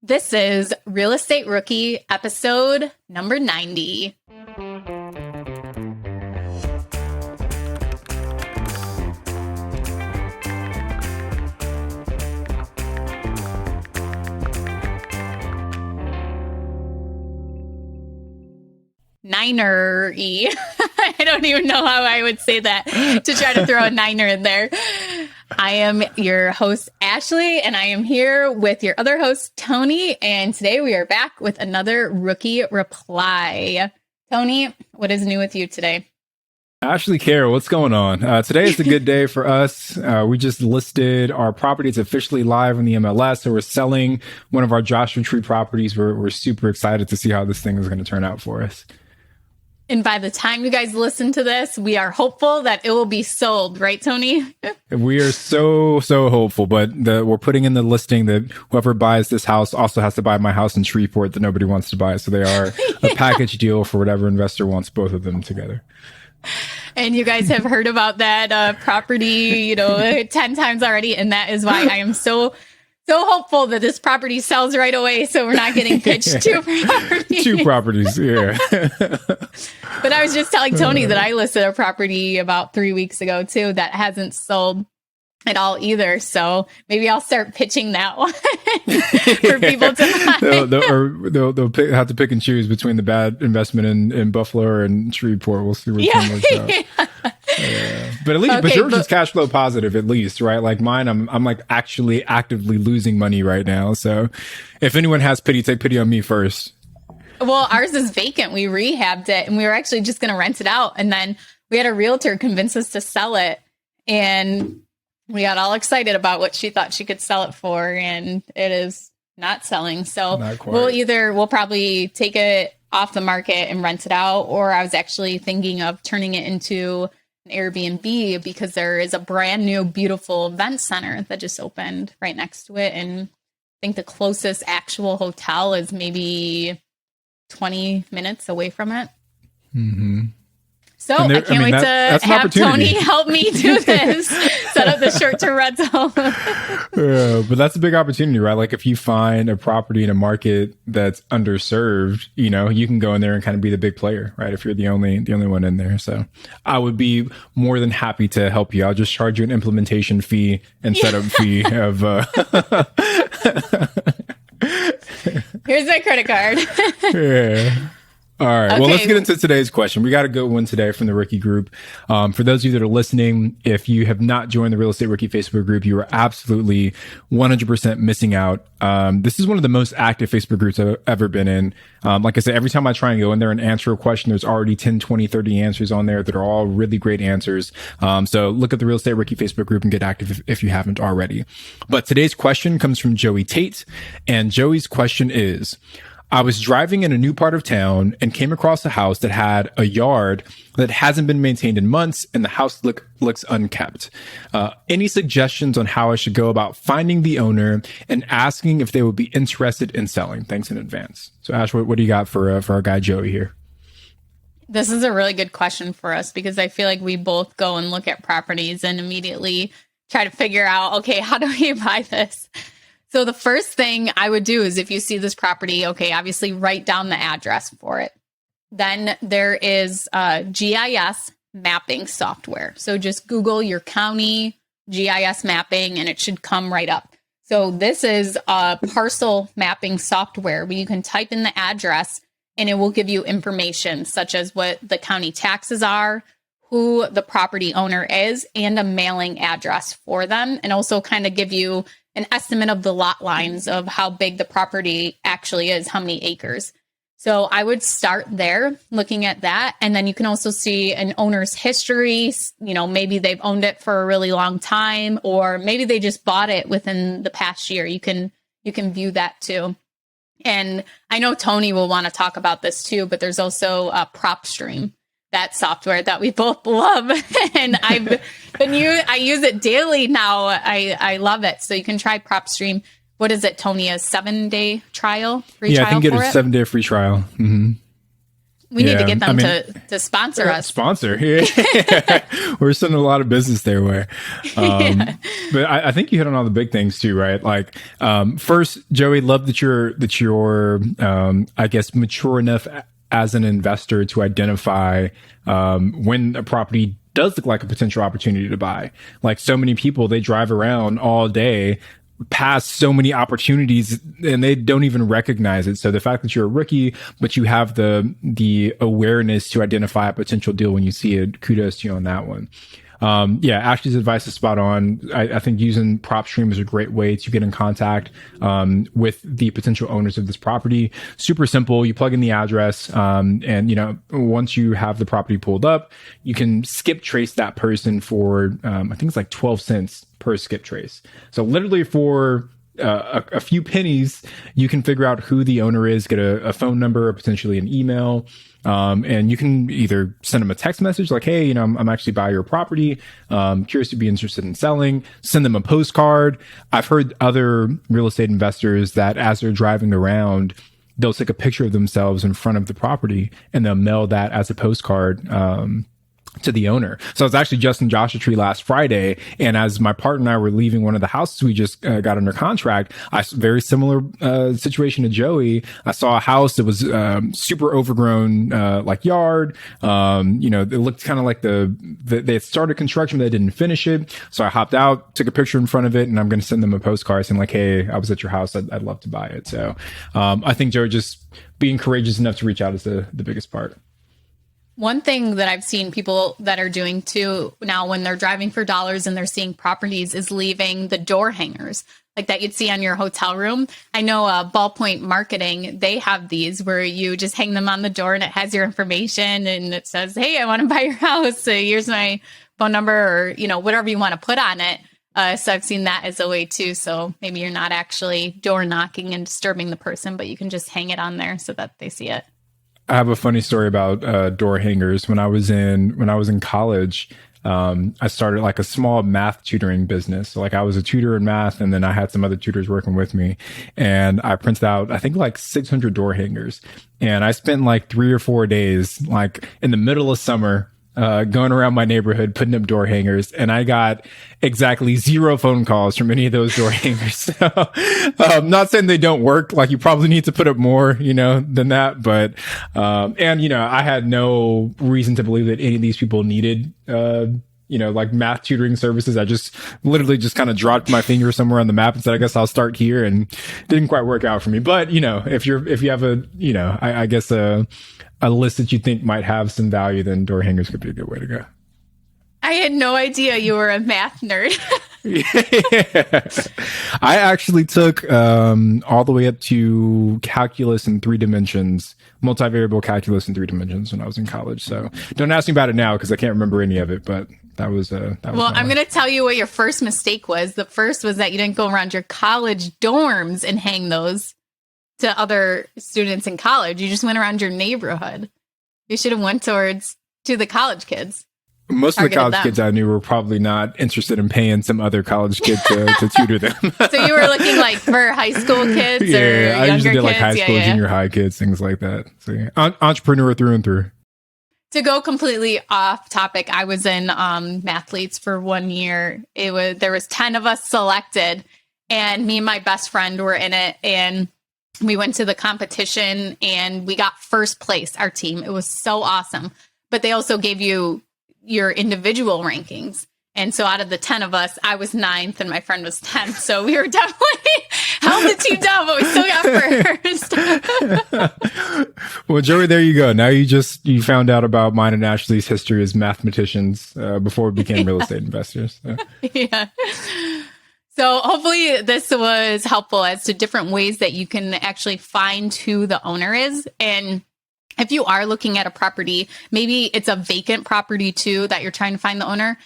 This is Real Estate Rookie episode number 90. Niner-y. I don't even know how I would say that to try to throw a niner in there. I am your host, Ashley, and I am here with your other host, Tony. And today we are back with another rookie reply. Tony, what is new with you today? Ashley, Carol, what's going on? Today is a good day for us. We just listed our property. It's officially live in the MLS. So we're selling one of our Joshua Tree properties. We're super excited to see how this thing is going to turn out for us. And by the time you guys listen to this, we are hopeful that it will be sold, right, Tony? We are so hopeful, but we're putting in the listing that whoever buys this house also has to buy my house in Shreveport that nobody wants to buy. So they are a package deal for whatever investor wants both of them together. And you guys have heard about that property, 10 times already. And that is why I am so hopeful that this property sells right away, so we're not getting pitched two properties. Two properties, yeah. But I was just telling Tony that I listed a property about 3 weeks ago, too, that hasn't sold at all either. So maybe I'll start pitching that one for people to buy. They'll have to pick and choose between the bad investment in Buffalo and Shreveport. We'll see which one works out. Yeah. But at least, but yours is cash flow positive, at least, right? Like mine, I'm like actually actively losing money right now. So if anyone has pity, take pity on me first. Well, ours is vacant. We rehabbed it and we were actually just going to rent it out. And then we had a realtor convince us to sell it. And we got all excited about what she thought she could sell it for. And it is not selling. So we'll probably take it off the market and rent it out. Or I was actually thinking of turning it into Airbnb because there is a brand new beautiful event center that just opened right next to it, and I think the closest actual hotel is maybe 20 minutes away from it. Mm-hmm. So I can't wait to have Tony help me do this, set up the short-term rental. But that's a big opportunity, right? Like if you find a property in a market that's underserved, you can go in there and kind of be the big player, right? If you're the only one in there. So I would be more than happy to help you. I'll just charge you an implementation fee and setup fee of Here's my credit card. Yeah. All right. Okay. Well, let's get into today's question. We got a good one today from the Rookie group. For those of you that are listening, if you have not joined the Real Estate Rookie Facebook group, you are absolutely 100% missing out. This is one of the most active Facebook groups I've ever been in. Like I said, every time I try and go in there and answer a question, there's already 10, 20, 30 answers on there that are all really great answers. So look at the Real Estate Rookie Facebook group and get active if you haven't already. But today's question comes from Joey Tate. And Joey's question is, I was driving in a new part of town and came across a house that had a yard that hasn't been maintained in months, and the house looks unkept. Any suggestions on how I should go about finding the owner and asking if they would be interested in selling? Thanks in advance. So Ash, what do you got for our guy Joey here? This is a really good question for us because I feel like we both go and look at properties and immediately try to figure out, okay, how do we buy this? So the first thing I would do is if you see this property, okay, obviously write down the address for it. Then there is GIS mapping software. So just Google your county GIS mapping and it should come right up. So this is a parcel mapping software where you can type in the address and it will give you information such as what the county taxes are, who the property owner is, and a mailing address for them, and also kind of give you an estimate of the lot lines of how big the property actually is, how many acres. So I would start there looking at that. And then you can also see an owner's history. Maybe they've owned it for a really long time, or maybe they just bought it within the past year. You can view that too. And I know Tony will want to talk about this too, but there's also Propstream, that software that we both love. And I use it daily now. I love it. So you can try Propstream. What is it, Tony? A 7-day trial? I can get a 7-day free trial. Mm-hmm. We need to get them to sponsor us. Sponsor. We're sending a lot of business their way. But I think you hit on all the big things too, right? Like, first, Joey, love that you're, I guess, mature enough as an investor to identify, when a property does look like a potential opportunity to buy. Like so many people, they drive around all day past so many opportunities and they don't even recognize it. So the fact that you're a rookie, but you have the awareness to identify a potential deal when you see it, kudos to you on that one. Ashley's advice is spot on. I think using Propstream is a great way to get in contact with the potential owners of this property. Super simple. You plug in the address, and once you have the property pulled up, you can skip trace that person for I think it's like 12 cents per skip trace. So literally for a few pennies, you can figure out who the owner is, get a phone number or potentially an email. And you can either send them a text message like, hey, I'm actually buying your property. Curious to be interested in selling. Send them a postcard. I've heard other real estate investors that as they're driving around, they'll take a picture of themselves in front of the property and they'll mail that as a postcard, to the owner. So I was actually just in Joshua Tree last Friday, and as my partner and I were leaving one of the houses we just got under contract, very similar situation to Joey. I saw a house that was super overgrown, like yard. It looked kind of like they had started construction, but they didn't finish it. So I hopped out, took a picture in front of it, and I'm going to send them a postcard saying like, hey, I was at your house. I'd love to buy it. So I think Joey, just being courageous enough to reach out is the biggest part. One thing that I've seen people that are doing too now when they're driving for dollars and they're seeing properties is leaving the door hangers like that you'd see on your hotel room. I know Ballpoint Marketing, they have these where you just hang them on the door and it has your information and it says, hey, I want to buy your house. So here's my phone number or, whatever you want to put on it. So I've seen that as a way too. So maybe you're not actually door knocking and disturbing the person, but you can just hang it on there so that they see it. I have a funny story about door hangers. When I was in college, I started like a small math tutoring business. So like I was a tutor in math, and then I had some other tutors working with me, and I printed out I think like 600 door hangers, and I spent like 3 or 4 days like in the middle of summer. Going around my neighborhood, putting up door hangers, and I got exactly 0 phone calls from any of those door hangers. So, not saying they don't work. Like you probably need to put up more, than that. But, I had no reason to believe that any of these people needed, like math tutoring services. I just literally just kind of dropped my finger somewhere on the map and said, I guess I'll start here, and didn't quite work out for me. But, if you have I guess, a list that you think might have some value, then door hangers could be a good way to go. I had no idea you were a math nerd. Yeah. I actually took all the way up to calculus in 3 dimensions, multivariable calculus in 3 dimensions when I was in college. So don't ask me about it now because I can't remember any of it, but that was well, I'm going to tell you what your first mistake was. The first was that you didn't go around your college dorms and hang those to other students in college. You just went around your neighborhood. You should have went to the college kids. Most of the college kids I knew were probably not interested in paying some other college kid to tutor them. So you were looking like for high school kids or younger I usually did like kids? high school, junior high kids, things like that. So entrepreneur through and through. To go completely off topic, I was in Mathletes for 1 year. There was 10 of us selected, and me and my best friend were in it, and we went to the competition and we got first place, our team. It was so awesome. But they also gave you your individual rankings. And so out of the 10 of us, I was 9th and my friend was 10th. So we were definitely held the team down, but we still got first. Well, Joey, there you go. Now you found out about mine and Ashley's history as mathematicians before we became real estate investors. So. Yeah. So hopefully this was helpful as to different ways that you can actually find who the owner is. And if you are looking at a property, maybe it's a vacant property too that you're trying to find the owner,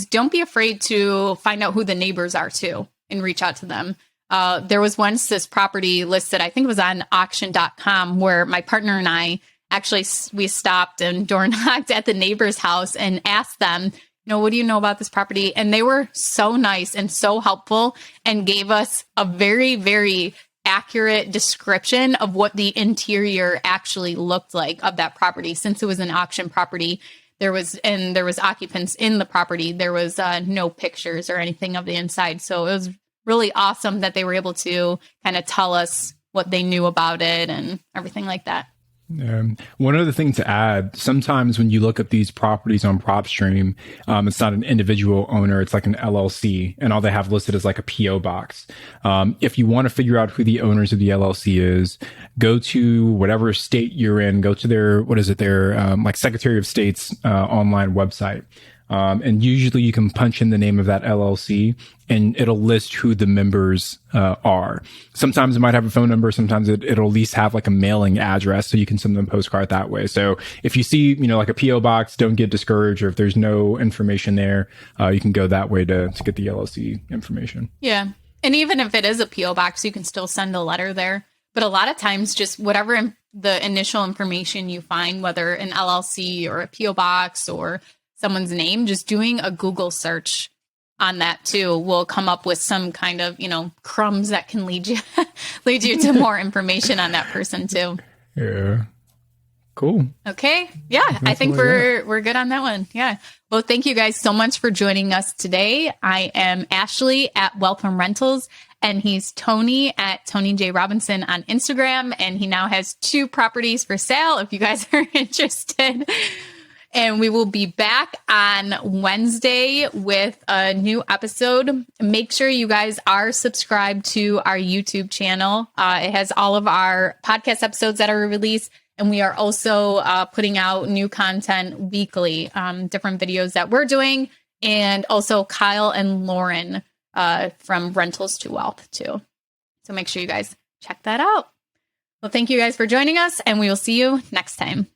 don't be afraid to find out who the neighbors are too and reach out to them. There was once this property listed, I think it was on auction.com, where my partner and I actually, we stopped and door knocked at the neighbor's house and asked them, what do you know about this property? And they were so nice and so helpful and gave us a very, very accurate description of what the interior actually looked like of that property. Since it was an auction property, there was occupants in the property. There was no pictures or anything of the inside. So it was really awesome that they were able to kind of tell us what they knew about it and everything like that. One other thing to add, sometimes when you look at these properties on Propstream, it's not an individual owner, it's like an LLC, and all they have listed is like a PO box. If you want to figure out who the owners of the LLC is, go to whatever state you're in, go to their like Secretary of State's online website. And usually you can punch in the name of that LLC and it'll list who the members are. Sometimes it might have a phone number. Sometimes it'll at least have like a mailing address so you can send them a postcard that way. So if you see, like a PO box, don't get discouraged. Or if there's no information there, you can go that way to get the LLC information. Yeah. And even if it is a PO box, you can still send a letter there. But a lot of times just whatever the initial information you find, whether an LLC or a PO box or someone's name, just doing a Google search on that too will come up with some kind of, crumbs that can lead you to more information on that person too. Yeah. Cool. Okay. Yeah. I think we're good on that one. Yeah. Well, thank you guys so much for joining us today. I am Ashley at Welcome Rentals, and he's Tony at Tony J. Robinson on Instagram. And he now has 2 properties for sale if you guys are interested. And we will be back on Wednesday with a new episode. Make sure you guys are subscribed to our YouTube channel. It has all of our podcast episodes that are released. And we are also putting out new content weekly, different videos that we're doing. And also Kyle and Lauren from Rentals to Wealth too. So make sure you guys check that out. Well, thank you guys for joining us, and we will see you next time.